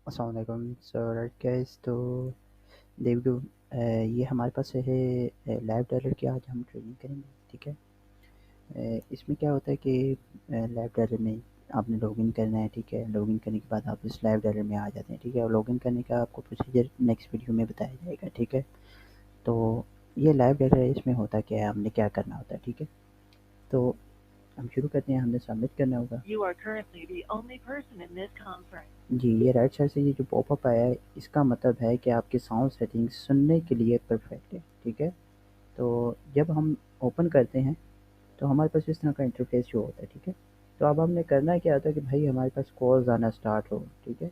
अस्सलाम वालेकुम। सो right guys, तो देव ये हमारे पास है लाइव डायलर की आज हम ट्रेनिंग करेंगे। ठीक है। इसमें क्या होता है कि लाइव डायलर में आपने लॉगिन करना है। ठीक है। लॉगिन करने के बाद आप इस लाइव डायलर में आ जाते हैं। ठीक है। और लॉगिन करने का आपको प्रोसीजर नेक्स्ट वीडियो में बताया जाएगा। ठीक है। तो ये लाइव डायलर है, इसमें होता क्या है, हमने क्या करना होता है। ठीक है। तो हम शुरू करते हैं। हमने सबमिट करना होगा। You are currently the only person in this conference. जी, ये राइट साइड से ये जो पॉपअप आया है, इसका मतलब है कि आपकी साउंड सेटिंग्स सुनने के लिए परफेक्ट है। ठीक है। तो जब हम ओपन करते हैं तो हमारे पास इस तरह का इंटरफेस शो होता है। ठीक है। तो अब हमने करना क्या होता है कि भाई हमारे पास कॉल्स आना स्टार्ट हो। ठीक है।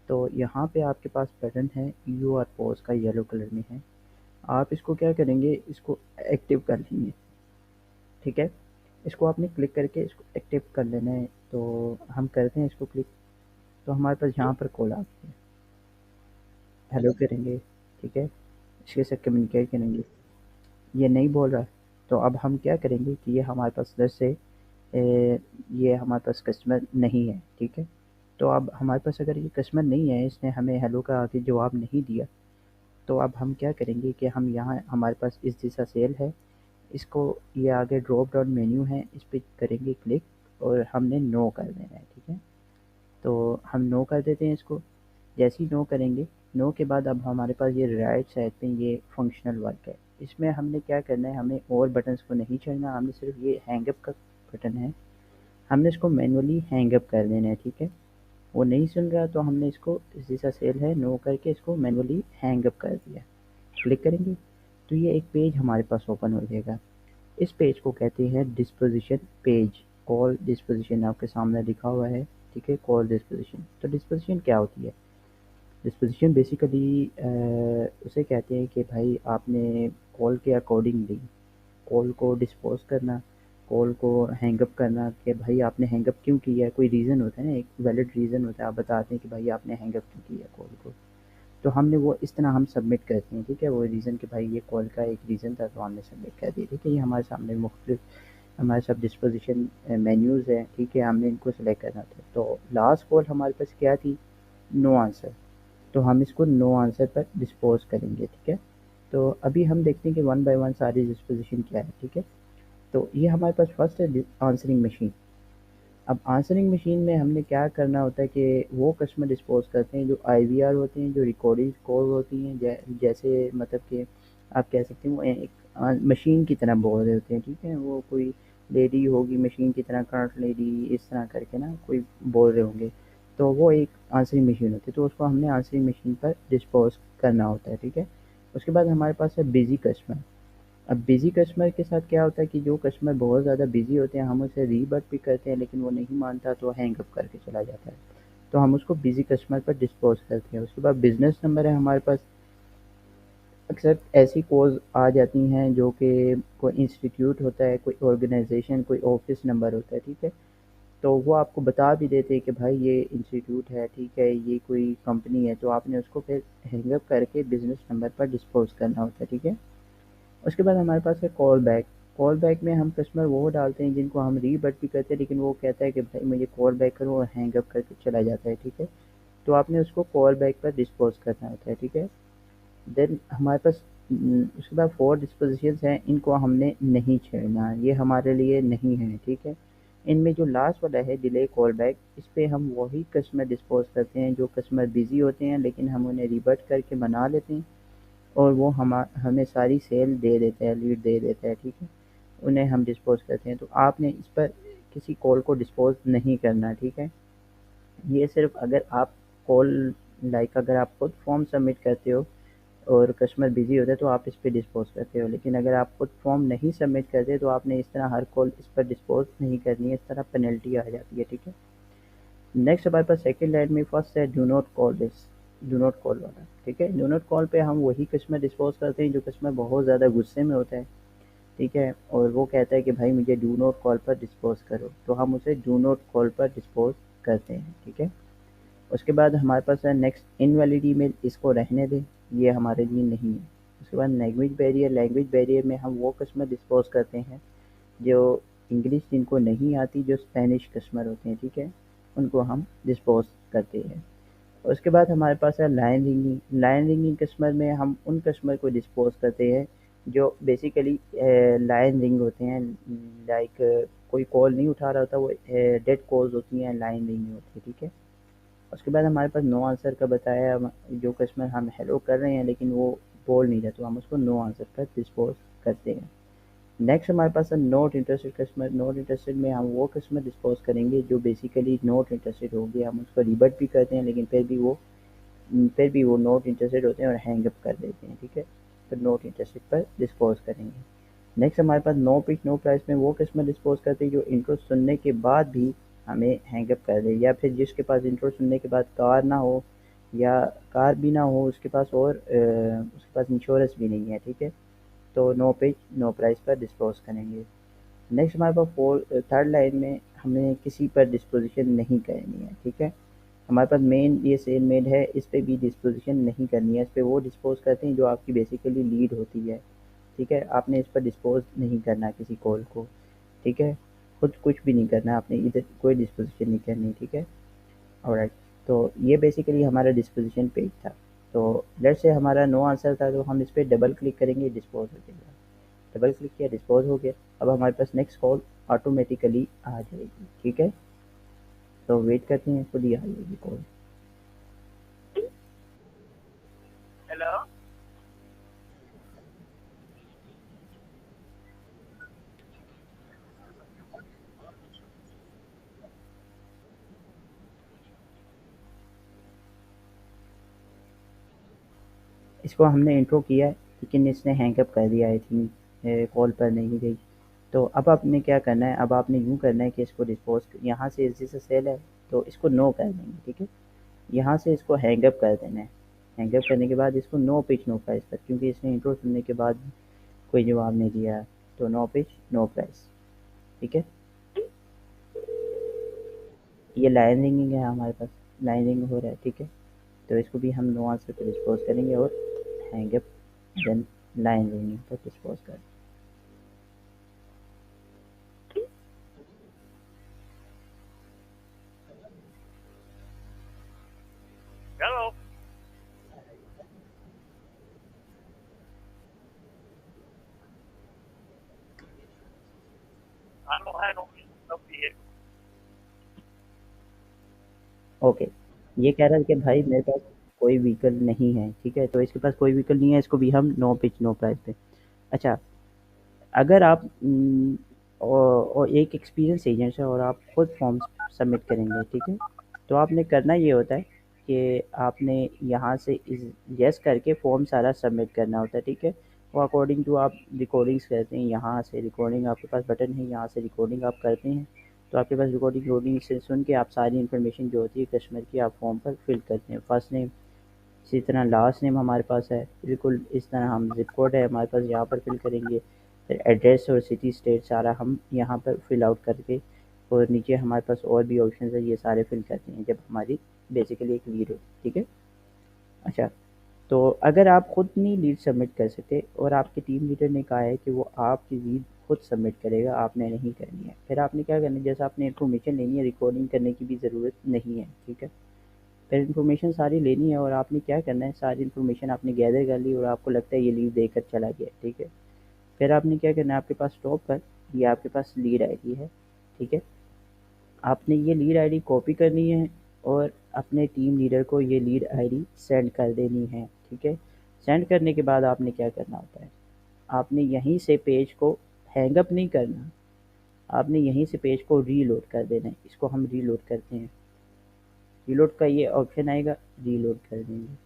तो यहाँ पे आपके पास बटन है यू आर पोज का, येलो कलर में है। आप इसको क्या करेंगे, इसको एक्टिव कर लेंगे। ठीक है। इसको आपने क्लिक करके इसको एक्टिव कर लेना है। तो हम करते हैं इसको क्लिक। तो हमारे पास यहाँ पर कॉल आती है, हेलो करेंगे। ठीक है। इसके साथ कम्युनिकेट करेंगे। ये नहीं बोल रहा है। तो अब हम क्या करेंगे कि ये हमारे पास दस से ये हमारे पास कस्टमर नहीं है। ठीक है। तो अब हमारे पास अगर ये कस्टमर नहीं है, इसने हमें हेलो का आगे जवाब नहीं दिया, तो अब हम क्या करेंगे कि हम यहाँ हमारे पास इस जैसा सेल है, इसको ये आगे ड्रॉप डाउन मेन्यू है, इस पर करेंगे क्लिक और हमने नो कर देना है। ठीक है। तो हम नो कर देते हैं इसको। जैसे ही नो करेंगे, नो के बाद अब हमारे पास ये राइट साइड पे ये फंक्शनल वर्क है। इसमें हमने क्या करना है, हमें और बटन्स को नहीं छेड़ना, हमने सिर्फ ये हैंगअप का बटन है, हमने इसको मैनुअली हैंगअप कर देना है। ठीक है। वो नहीं सुन रहा तो हमने इसको जैसा सेल है नो करके इसको मैनुअली हैंगअप कर दिया। क्लिक करेंगे तो ये एक पेज हमारे पास ओपन हो जाएगा। इस पेज को कहते हैं डिस्पोजिशन पेज। कॉल डिस्पोजिशन आपके सामने लिखा हुआ है। ठीक है। Call disposition. तो डिस्पोजिशन क्या होती है? डिस्पोजिशन बेसिकली उसे कहते हैं कि भाई आपने कॉल के अकॉर्डिंगली कॉल को डिस्पोज करना, कॉल को हैंगअप करना, कि भाई आपने हैंगअप क्यों किया है, कोई रीज़न होता है ना, एक वैलिड रीज़न होता है, आप बताते हैं कि भाई आपने हैंगअप क्यों किया कॉल को। तो हमने वो इस तरह हम सबमिट करते हैं। ठीक है। वो रीज़न कि भाई ये कॉल का एक रीज़न था तो हमने सबमिट कर दिया। ठीक है। ये हमारे सामने मुख्तलिफ हमारे सब डिस्पोजिशन मेन्यूज़ हैं। ठीक है। हमने इनको सेलेक्ट करना था। तो लास्ट कॉल हमारे पास क्या थी? No answer. तो हम इसको नो आंसर पर डिस्पोज करेंगे। ठीक है। तो अभी हम देखते हैं कि वन बाय वन सारी डिस्पोजिशन क्या है। ठीक है। तो ये हमारे पास फर्स्ट है आंसरिंग मशीन। अब आंसरिंग मशीन में हमने क्या करना होता है कि वो कस्टमर डिस्पोज करते हैं जो आईवीआर होते हैं, जो रिकॉर्डिंग कॉल होती हैं, जैसे मतलब कि आप कह सकते हैं वो एक मशीन की तरह बोल रहे होते हैं। ठीक है। वो कोई लेडी होगी मशीन की तरह, करंट लेडी, इस तरह करके ना कोई बोल रहे होंगे। तो वो एक आंसरिंग मशीन होती है, तो उसको हमने आंसरिंग मशीन पर डिस्पोज करना होता है। ठीक है। उसके बाद हमारे पास है बिजी कस्टमर। अब बिज़ी कस्टमर के साथ क्या होता है कि जो कस्टमर बहुत ज़्यादा बिज़ी होते हैं, हम उसे रीबट भी करते हैं लेकिन वो नहीं मानता तो हैंग अप करके चला जाता है। तो हम उसको बिज़ी कस्टमर पर डिस्पोज करते हैं। उसके बाद बिज़नेस नंबर है हमारे पास। अक्सर ऐसी कॉल्स आ जाती हैं जो कि कोई इंस्टीट्यूट होता है, कोई ऑर्गेनाइजेशन, कोई ऑफिस नंबर होता है। ठीक है। तो वो आपको बता भी देते हैं कि भाई ये इंस्टीट्यूट है। ठीक है। ये कोई कंपनी है, तो आपने उसको फिर हैंग अप करके बिज़नेस नंबर पर डिस्पोज करना होता है। ठीक है। उसके बाद हमारे पास है कॉल बैक। कॉल बैक में हम कस्टमर वो डालते हैं जिनको हम रीबट भी करते हैं, लेकिन वो कहता है कि भाई मुझे कॉल बैक करो, और हैंग अप करके चला जाता है। ठीक है। तो आपने उसको कॉल बैक पर डिस्पोज करना होता है। ठीक है। देन हमारे पास उसके बाद फोर डिस्पोजिशंस हैं, इनको हमने नहीं छेड़ना, ये हमारे लिए नहीं है। ठीक है। इनमें जो लास्ट वाला है डिले कॉल बैक, इस पे हम वही कस्टमर डिस्पोज करते हैं जो कस्टमर बिजी होते हैं, लेकिन हम उन्हें रिवर्ट करके मना लेते हैं और वो हमें सारी सेल दे देते हैं, लीड दे देते हैं। ठीक है। उन्हें हम डिस्पोज करते हैं। तो आपने इस पर किसी कॉल को डिस्पोज नहीं करना। ठीक है। ये सिर्फ अगर आप कॉल लाइक अगर आप खुद फॉर्म सबमिट करते हो और कस्टमर बिजी होता है तो आप इस पर डिस्पोज करते हो, लेकिन अगर आप खुद फॉर्म नहीं सबमिट करते तो आपने इस तरह हर कॉल इस पर डिस्पोज नहीं करनी है, इस तरह पेनल्टी आ जाती है। ठीक है। नेक्स्ट हमारे पास सेकंड लाइन में फर्स्ट है do not call this, do not call वाला। ठीक है। डू नॉट कॉल पे हम वही कस्टमर डिस्पोज करते हैं जो कस्टमर बहुत ज़्यादा गुस्से में होता है। ठीक है। और वो कहता है कि भाई मुझे डू नॉट कॉल पर डिस्पोज करो, तो हम उसे डू नॉट कॉल पर डिस्पोज करते हैं। ठीक है। उसके बाद हमारे पास है नेक्स्ट इनवैलिड ईमेल, इसको रहने दें, ये हमारे लिए नहीं है। उसके बाद लैंग्वेज बैरियर। लैंग्वेज बैरियर में हम वो कस्टमर डिस्पोज करते हैं जो इंग्लिश जिनको नहीं आती, जो स्पेनिश कस्टमर होते हैं। ठीक है। उनको हम डिस्पोज करते हैं। उसके बाद हमारे पास है line ringing. Line ringing customer में हम उन कस्टमर को डिस्पोज करते हैं जो बेसिकली लाइन रिंग होते हैं, लाइक कोई कॉल नहीं उठा रहा होता, वो डेड कॉल्स होती हैं, लाइन रिंग होती है, ठीक है। उसके बाद हमारे पास नो आंसर का बताया, जो कस्टमर हम हेलो कर रहे हैं लेकिन वो बोल नहीं रहा, तो हम उसको नो आंसर पर डिस्पोज करते हैं। नेक्स्ट हमारे पास है not interested customer. Not interested में हम वो कस्टमर डिस्पोज करेंगे जो बेसिकली नॉट इंटरेस्टेड हो गया, हम उसको रिबट भी करते हैं लेकिन फिर भी वो नॉट इंटरेस्टेड होते हैं और हैंग अप कर देते हैं, ठीक है। तो नॉट इंटरेस्टेड पर डिस्पोज करेंगे। नेक्स्ट हमारे पास नो पिच नो प्राइस में वो कस्टमर डिस्पोज करते हैं जो इंट्रो सुनने के बाद भी हमें हैंग अप कर दे, या फिर जिसके पास इंट्रो सुनने के बाद कार ना हो, या कार भी ना हो उसके पास, और उसके पास इंश्योरेंस भी नहीं है, ठीक है। तो नो पिच नो प्राइस पर डिस्पोज करेंगे। नेक्स्ट हमारे पास थर्ड लाइन में हमें किसी पर डिस्पोजिशन नहीं करनी है, ठीक है। हमारे पास मेन ये सेल मेड है, इस पे भी डिस्पोजिशन नहीं करनी है, इस पे वो डिस्पोज करते हैं जो आपकी बेसिकली लीड होती है, ठीक है। आपने इस पर डिस्पोज नहीं करना किसी कॉल को, ठीक है। खुद कुछ भी नहीं करना, आपने इधर कोई डिस्पोजिशन नहीं करनी, ठीक है। ऑलराइट, तो ये बेसिकली हमारा डिस्पोजिशन पेज था। तो लेट्स से हमारा नो आंसर था, तो हम इस पर डबल क्लिक करेंगे, डिस्पोज हो जाएगा। डबल क्लिक किया, डिस्पोज हो गया। अब हमारे पास नेक्स्ट कॉल ऑटोमेटिकली आ जाएगी, ठीक है। तो वेट करते हैं, खुद ही आ जाएगी कॉल। Hello? इसको हमने इंट्रो किया है लेकिन इसने हैंग अप कर दिया, आई थिंक कॉल पर नहीं गई। तो अब आपने क्या करना है, अब आपने यूँ करना है कि इसको डिस्पोज यहाँ से, जैसे सेल है तो इसको नो कर देंगे, ठीक है। यहाँ से इसको हैंग अप कर देना है। हैंग अप करने के बाद इसको नो पिच नो प्राइस पर, क्योंकि इसने इंट्रो सुनने के बाद कोई जवाब नहीं दिया, तो नो पिच नो प्राइस, ठीक है। ये लाइन रिंगिंग है हमारे पास, लाइन रिंग हो रहा है, ठीक है। तो इसको भी हम नो आंसर पर डिस्पोज करेंगे और hang up then line ringing पर डिस्पोज कर। Hello? I don't have no vehicle. Okay, ये कह रहा है कि भाई मेरे पास कोई व्हीकल नहीं है, ठीक है। तो इसके पास कोई व्हीकल नहीं है, इसको भी हम नो पिच नो प्राइस पे। अच्छा, अगर आप और एक एक्सपीरियंस एजेंट है और आप खुद फॉर्म सबमिट करेंगे, ठीक है। तो आपने करना ये होता है कि आपने यहाँ से इस यस करके फॉर्म सारा सबमिट करना होता है, ठीक है। वो अकॉर्डिंग टू आप रिकॉर्डिंग्स करते हैं, यहाँ से रिकॉर्डिंग आपके पास बटन है, यहाँ से रिकॉर्डिंग आप करते हैं। तो आपके पास रिकॉर्डिंग से सुन के आप सारी इन्फॉर्मेशन जो होती है कस्टमर की आप फॉर्म पर फिल करते हैं। फर्स्ट नेम, इसी तरह लास्ट नेम हमारे पास है, बिल्कुल इस तरह हम ज़िप कोड है हमारे पास, यहाँ पर फिल करेंगे। फिर एड्रेस और सिटी स्टेट सारा हम यहाँ पर फिल आउट करके, और नीचे हमारे पास और भी ऑप्शन है, ये सारे फिल करते हैं जब हमारी बेसिकली एक लीड हो, ठीक है। अच्छा, तो अगर आप खुद नहीं लीड सबमिट कर सकते और आपके टीम लीडर ने कहा है कि वो आपकी लीड खुद सबमिट करेगा, आपने नहीं करनी है, फिर आपने क्या करना है, जैसे आपने इन्फॉर्मेशन लेनी है, रिकॉर्डिंग करने की भी ज़रूरत नहीं है, ठीक है। फिर इन्फॉर्मेशन सारी लेनी है और आपने क्या करना है, सारी इन्फॉर्मेशन आपने गैदर कर ली और आपको लगता है ये लीड देकर चला गया, ठीक है। फिर आपने क्या करना है, आपके पास टॉप पर ये आपके पास लीड आईडी है, ठीक है। आपने ये लीड आईडी कॉपी करनी है और अपने टीम लीडर को ये लीड आईडी सेंड कर देनी है, ठीक है। सेंड करने के बाद आपने क्या करना होता है, आपने यहीं से पेज को हैंग अप नहीं करना, आपने यहीं से पेज को रीलोड कर देना है। इसको हम रीलोड करते हैं, रीलोड का ये ऑप्शन आएगा, रीलोड कर देंगे।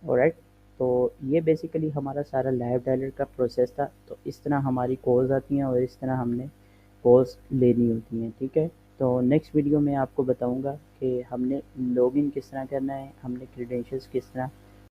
ऑलराइट, तो ये बेसिकली हमारा सारा लाइव डायलर का प्रोसेस था। तो इस तरह हमारी कॉल्स आती हैं और इस तरह हमने कॉल्स लेनी होती हैं, ठीक है। तो नेक्स्ट वीडियो में आपको बताऊंगा कि हमने लॉगिन किस तरह करना है, हमने क्रेडेंशियल्स किस तरह